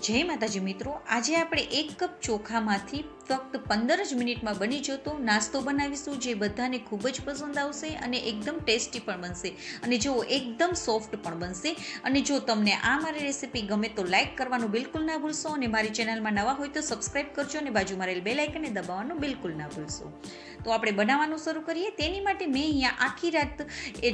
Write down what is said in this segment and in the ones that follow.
જય માતાજી મિત્રો, આજે આપણે 1 કપ ચોખામાંથી ફક્ત 15 જ મિનિટમાં બની જતો નાસ્તો બનાવીશું, જે બધાને ખૂબ જ પસંદ આવશે અને એકદમ ટેસ્ટી પણ બનશે અને જો એકદમ સોફ્ટ પણ બનશે. અને જો તમને આ મારી રેસીપી ગમે તો લાઈક કરવાનું બિલકુલ ના ભૂલશો અને મારી ચેનલમાં નવા હોય તો સબસ્ક્રાઈબ કરજો અને બાજુમાં રહેલ બેલ આઇકનને દબાવવાનું બિલકુલ ના ભૂલશો. તો આપણે બનાવવાનું શરૂ કરીએ. તેની માટે મેં અહીંયા આખી રાત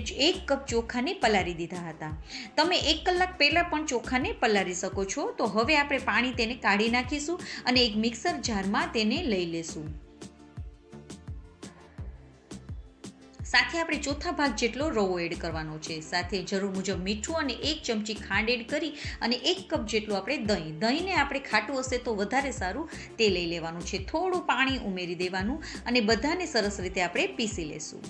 1 કપ ચોખાને પલાળી દીધા હતા. તમે 1 કલાક પહેલાં પણ ચોખાને પલાળી શકો છો. તો હવે આપણે પાણી તેને કાઢી નાખીશું અને એક મિક્સર જારમાં તેને લઈ લેશું. સાથે આપણે ચોથા ભાગ જેટલો રવો એડ કરવાનો છે. સાથે જરૂર મુજબ મીઠું અને 1 ચમચી ખાંડ એડ કરી અને 1 કપ જેટલું આપણે દહીંને આપણે ખાટું હશે તો વધારે સારું તે લઈ લેવાનું છે. થોડું પાણી ઉમેરી દેવાનું અને બધાને સરસ રીતે આપણે પીસી લેશું.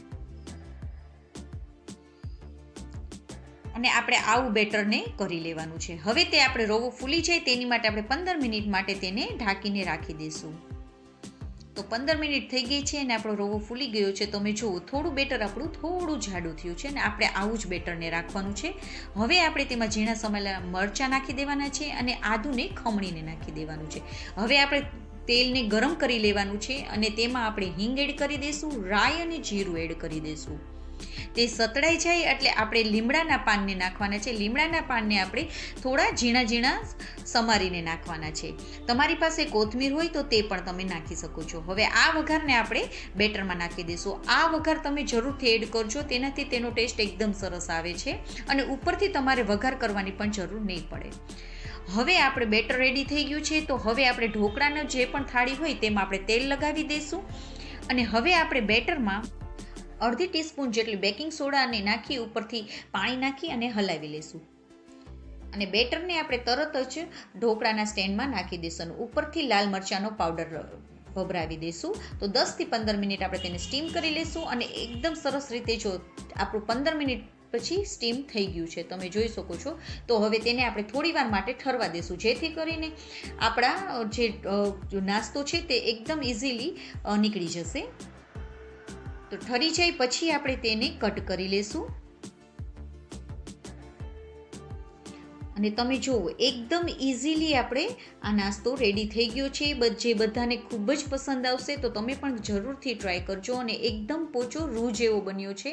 અને આપણે આવું બેટરને કરી લેવાનું છે. હવે તે આપણે રવો ફૂલી જાય તેની માટે આપણે 15 મિનિટ માટે તેને ઢાંકીને રાખી દઈશું. તો 15 મિનિટ થઈ ગઈ છે અને આપણો રવો ફૂલી ગયો છે. તમે જુઓ થોડું બેટર આપણું થોડું જાડું થયું છે અને આપણે આવું જ બેટરને રાખવાનું છે. હવે આપણે તેમાં ઝીણા સમારેલા મરચાં નાખી દેવાના છે અને આદુને ખમણીને નાખી દેવાનું છે. હવે આપણે તેલને ગરમ કરી લેવાનું છે અને તેમાં આપણે હિંગ એડ કરી દઈશું, રાઈ અને જીરું એડ કરી દઈશું. તે સતળાઈ જાય એટલે આપણે લીમડાના પાનને નાખવાના છે. લીમડાના પાનને આપણે થોડા ઝીણા ઝીણા સમારીને નાખવાના છે. તમારી પાસે કોથમીર હોય તો તે પણ તમે નાખી શકો છો. હવે આ વઘારને આપણે બેટરમાં નાખી દઈશું. આ વઘાર તમે જરૂરથી એડ કરજો, તેનાથી તેનો ટેસ્ટ એકદમ સરસ આવે છે અને ઉપરથી તમારે વઘાર કરવાની પણ જરૂર નહીં પડે. હવે આપણે બેટર રેડી થઈ ગયું છે. તો હવે આપણે ઢોકળાનો જે પણ થાળી હોય તેમાં આપણે તેલ લગાવી દઈશું અને હવે આપણે બેટરમાં અડધી ટીસ્પૂન જેટલી બેકિંગ સોડાને નાખી ઉપરથી પાણી નાખી અને હલાવી લઈશું. અને બેટરને આપણે તરત જ ઢોકળાના સ્ટેન્ડમાં નાખી દઈશું અને ઉપરથી લાલ મરચાંનો પાવડર ભભરાવી દઈશું. તો 10થી 15 મિનિટ આપણે તેને સ્ટીમ કરી લઈશું અને એકદમ સરસ રીતે જો આપણું 15 મિનિટ પછી સ્ટીમ થઈ ગયું છે, તમે જોઈ શકો છો. તો હવે તેને આપણે થોડી વાર માટે ઠરવા દઈશું, જેથી કરીને આપણા જે નાસ્તો છે તે એકદમ ઇઝીલી નીકળી જશે. તો ઠરી જાય પછી આપણે તેને કટ કરી લેશું. અને તમે જુઓ એકદમ ઇઝીલી આપણે આ નાસ્તો રેડી થઈ ગયો છે, જે બધાને ખૂબ જ પસંદ આવશે. તો તમે પણ જરૂરથી ટ્રાય કરજો અને એકદમ પોચો રૂ જેવો બન્યો છે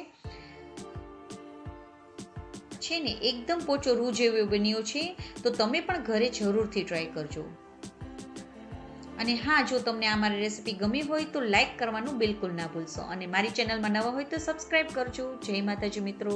ને એકદમ પોચો રૂ જેવો બન્યો છે. તો તમે પણ ઘરે જરૂરથી ટ્રાય કરજો. અને હા, જો તમને આ મારી રેસીપી ગમી હોય તો લાઈક કરવાનું બિલકુલ ના ભૂલશો અને મારી ચેનલમાં નવા હોય તો સબસ્ક્રાઈબ કરજો. જય માતાજી મિત્રો.